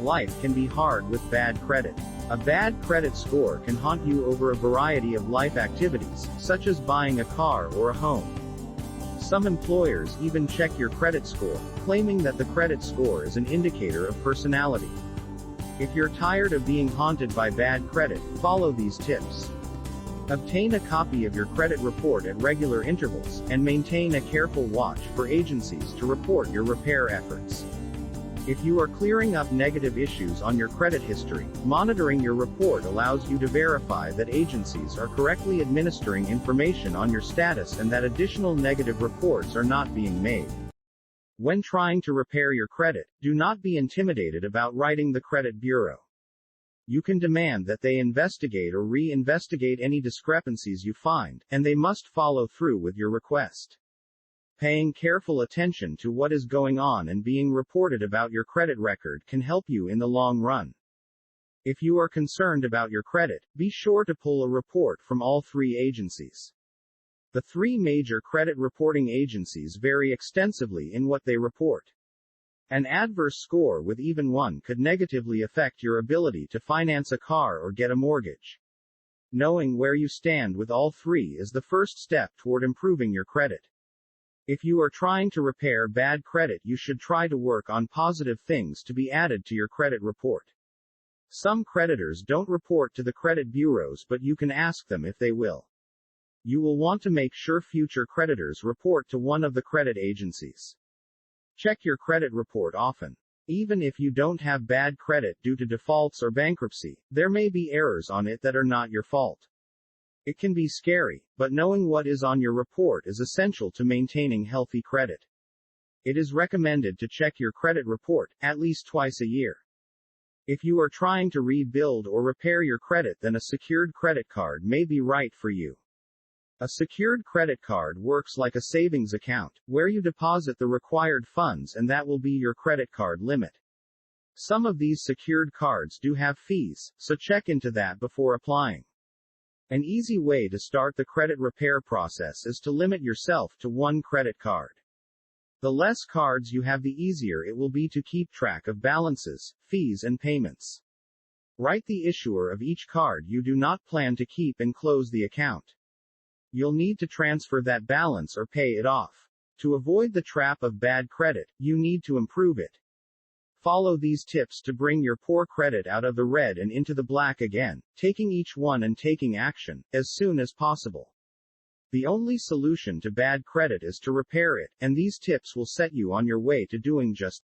life can be hard with bad credit. A bad credit score can haunt you over a variety of life activities, such as buying a car or a home. Some employers even check your credit score, claiming that the credit score is an indicator of personality. If you're tired of being haunted by bad credit, follow these tips. Obtain a copy of your credit report at regular intervals, and maintain a careful watch for agencies to report your repair efforts. If you are clearing up negative issues on your credit history, monitoring your report allows you to verify that agencies are correctly administering information on your status and that additional negative reports are not being made. When trying to repair your credit, do not be intimidated about writing the credit bureau. You can demand that they investigate or re-investigate any discrepancies you find, and they must follow through with your request. Paying careful attention to what is going on and being reported about your credit record can help you in the long run. If you are concerned about your credit, be sure to pull a report from all three agencies. The three major credit reporting agencies vary extensively in what they report. An adverse score with even one could negatively affect your ability to finance a car or get a mortgage. Knowing where you stand with all three is the first step toward improving your credit. If you are trying to repair bad credit, you should try to work on positive things to be added to your credit report. Some creditors don't report to the credit bureaus, but you can ask them if they will. You will want to make sure future creditors report to one of the credit agencies. Check your credit report often. Even if you don't have bad credit due to defaults or bankruptcy, there may be errors on it that are not your fault. It can be scary, but knowing what is on your report is essential to maintaining healthy credit. It is recommended to check your credit report at least twice a year. If you are trying to rebuild or repair your credit, then a secured credit card may be right for you. A secured credit card works like a savings account, where you deposit the required funds and that will be your credit card limit. Some of these secured cards do have fees, so check into that before applying. An easy way to start the credit repair process is to limit yourself to one credit card. The less cards you have, the easier it will be to keep track of balances, fees, and payments. Write the issuer of each card you do not plan to keep and close the account. You'll need to transfer that balance or pay it off. To avoid the trap of bad credit, you need to improve it. Follow these tips to bring your poor credit out of the red and into the black again, taking each one and taking action as soon as possible. The only solution to bad credit is to repair it, and these tips will set you on your way to doing just